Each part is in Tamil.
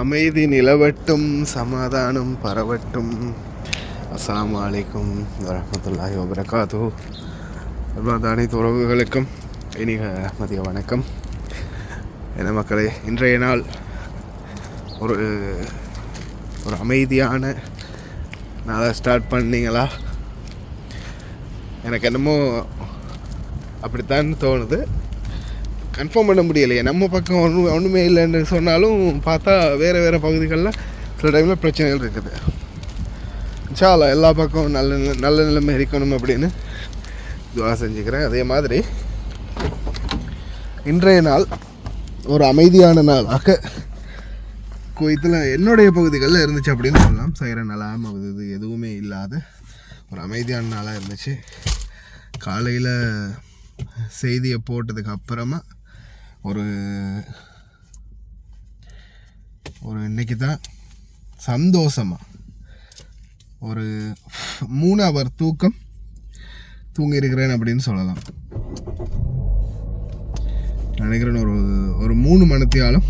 அமைதி நிலவட்டும், சமாதானம் பரவட்டும். அஸ்ஸலாமு அலைக்கும் வரஹ்மத்துல்லாஹி வபரகாத்துஹு. அனைத்து உறவுகளுக்கும் இனிய மதிய வணக்கம். என்ன மக்களே, இன்றைய நாள் ஒரு அமைதியான நாளை ஸ்டார்ட் பண்ணிங்களா? எனக்கு என்னமோ அப்படித்தான் தோணுது. கன்ஃபார்ம் பண்ண முடியலையே. நம்ம பக்கம் ஒன்றுமே இல்லைன்னு சொன்னாலும் பார்த்தா வேறு பகுதிகளில் சில டைமில் பிரச்சனைகள் இருக்குது. இன்ஷா அல்லாஹ் எல்லா பக்கம் நல்ல நிலைமை இருக்கணும் அப்படின்னு துஆ செஞ்சுக்கிறேன். அதே மாதிரி இன்றைய நாள் ஒரு அமைதியான நாளாக குவைத்தில் என்னுடைய பகுதிகளில் இருந்துச்சு அப்படின்னு சொல்லலாம். சைரன் அலாம் இது எதுவுமே இல்லாத ஒரு அமைதியான நாளாக இருந்துச்சு. காலையில் செய்தியை போட்டதுக்கு அப்புறமா ஒரு இன்னைக்கு தான் சந்தோஷமாக ஒரு 3 hour தூக்கம் தூங்கியிருக்கிறேன் அப்படின்னு சொல்லலாம். நினைக்கிறேன் ஒரு 3 மணித்தியாலும்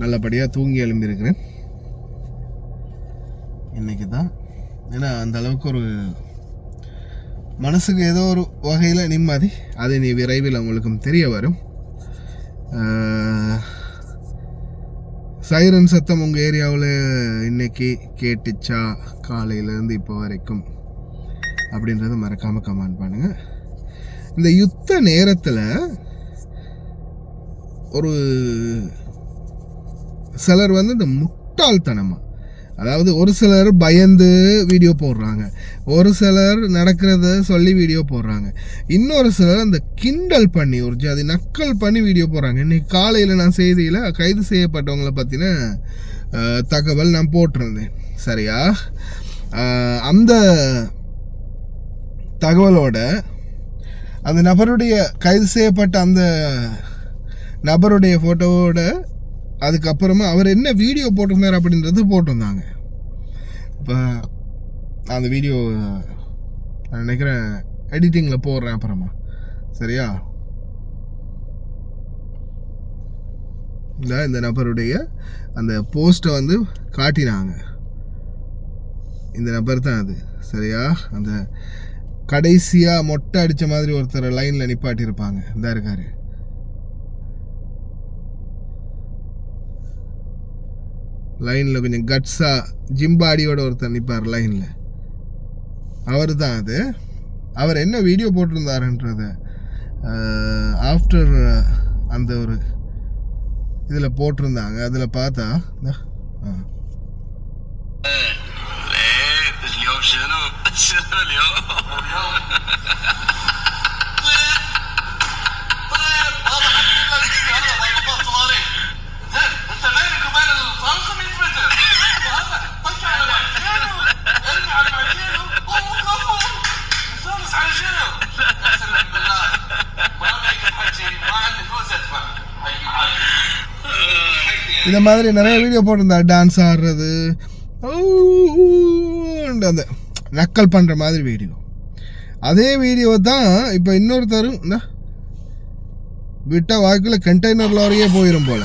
நல்லபடியாக தூங்கி எழும்பியிருக்கிறேன் இன்னைக்கு தான். ஏன்னா அந்த அளவுக்கு ஒரு மனசுக்கு ஏதோ ஒரு வகையில் நிம்மதி. அது நீ விரைவில் உங்களுக்கும் தெரிய வரும். சைரன் சத்தம் உங்கள் ஏரியாவில் இன்னைக்கு கேட்டுச்சா காலையிலேருந்து இப்போ வரைக்கும் அப்படின்றத மறக்காமல் கமெண்ட் பண்ணுங்கள். இந்த யுத்த நேரத்தில் ஒரு சிலர் இந்த முட்டாள்தனமாக, அதாவது ஒரு சிலர் பயந்து வீடியோ போடுறாங்க, ஒரு சிலர் நடக்கிறத சொல்லி வீடியோ போடுறாங்க, இன்னொரு சிலர் அந்த கிண்டல் பண்ணி ஒரு ஜாதி நக்கல் பண்ணி வீடியோ போடுறாங்க. இன்னைக்கு காலையில் நான் செய்தியில் கைது செய்யப்பட்டவங்களை பற்றின தகவல் நான் போட்டிருந்தேன். சரியா? அந்த தகவலோட அந்த நபருடைய கைது செய்யப்பட்ட அந்த நபருடைய ஃபோட்டோவோட அதுக்கப்புறமா அவர் என்ன வீடியோ போட்டிருந்தார் அப்படின்றது போட்டிருந்தாங்க. இப்போ அந்த வீடியோ நான் நினைக்கிறேன் எடிட்டிங்கில் போடுறேன் அப்புறமா. சரியா? இந்த நபருடைய அந்த போஸ்ட்டை காட்டினாங்க. இந்த நபர் தான் அது. சரியா? அந்த கடைசியாக மொட்டை அடித்த மாதிரி ஒருத்தர் லைனில் நிப்பாட்டியிருப்பாங்க. இந்த இருக்காரு, லைனில் கொஞ்சம் கட்ஸாக ஜிம்பாடியோட ஒருத்தர் நிற்பார் லைனில். அவர் தான் அது. அவர் என்ன வீடியோ போட்டிருந்தாருன்றத ஆஃப்டர் அந்த ஒரு இதில் போட்டிருந்தாங்க. அதில் பார்த்தா இந்த மாதிரி நிறைய வீடியோ போட்டிருந்தா, டான்ஸ் ஆடுறது, அந்த நக்கல் பண்ணுற மாதிரி வீடியோ. அதே வீடியோ தான் இப்போ இன்னொருத்தரும் விட்ட வாக்கில் கண்டெய்னர் லாரியே போயிடும் போல.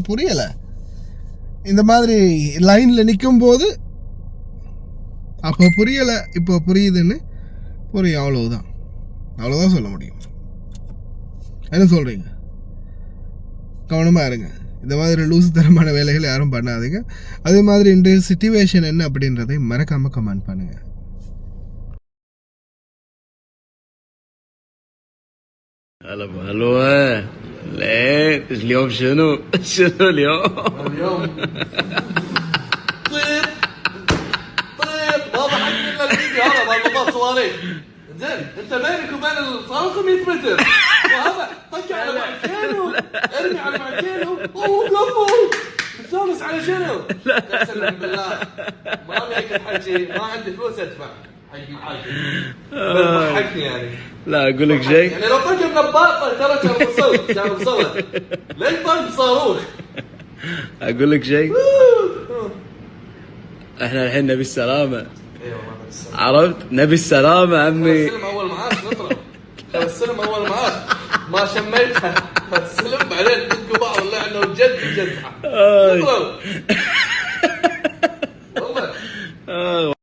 புரியலை. இந்த மாதிரி லைனில் நிற்கும் போது அப்போ புரியலை, இப்போ புரியுதுன்னு புரியும். அவ்வளோதான் சொல்ல முடியும். என்ன சொல்கிறீங்க? கவனமாக இருங்க. இந்த மாதிரி லூசுத்தனமான வேலைகள் யாரும் பண்ணாதீங்க. அதே மாதிரி இந்த சிச்சுவேஷன் என்ன அப்படின்றதை மறக்காமல் கமெண்ட் பண்ணுங்கள். الو لا اليوم شنو اليوم طيب بابا حكي لنا الفيديو هذا مال صواريخ. زين انت بينك وبين الصاروخ 100 متر. وهذا طق على معجينه ارمي على معجينه وقفوا مستانس على شنو؟ قسما بالله ما ابي الحكي ما عندي فلوس ادفع حق معاكم ضحكني يعني. لا اقول لك شيء، يعني لو طق بنباطه ترى كان وصلت ليش طق صاروخ؟ اقول لك شيء، احنا الحين نبي السلامه. ايوه والله السلام. عرفت؟ نبي السلامه عمي. استلم اول معاش نطلع. استلم اول معاش ما شميتها استلم بعدين ندق بعض اللعنه وجد نطلع. والله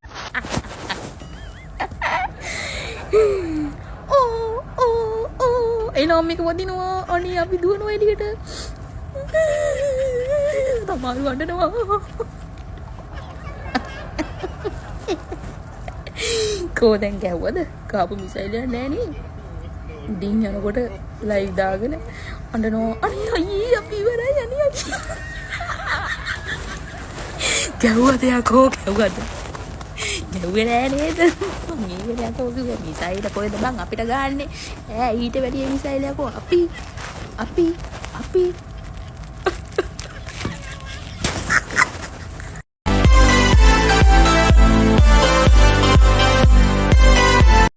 එනම් එක වදිනවා අනේ අපි දුවනවා එළියට තමයි වඩනවා කෝ දැන් ගැව්වද කාපු මිසයිලයක් නෑනේ උඩින් යනකොට ලයිව් දාගෙන අඬනවා අනේ අයියේ අපි ඉවරයි අනේ ගැව්වද යකෝ ගැව්වද ගැව්වේ නෑ නේද මම ඊට යකෝ කිව්වා මිසයිල කොහෙද බං අපිට ගාන්නේ ඈ ඊට වැඩිය මිසයිලයකෝ අපි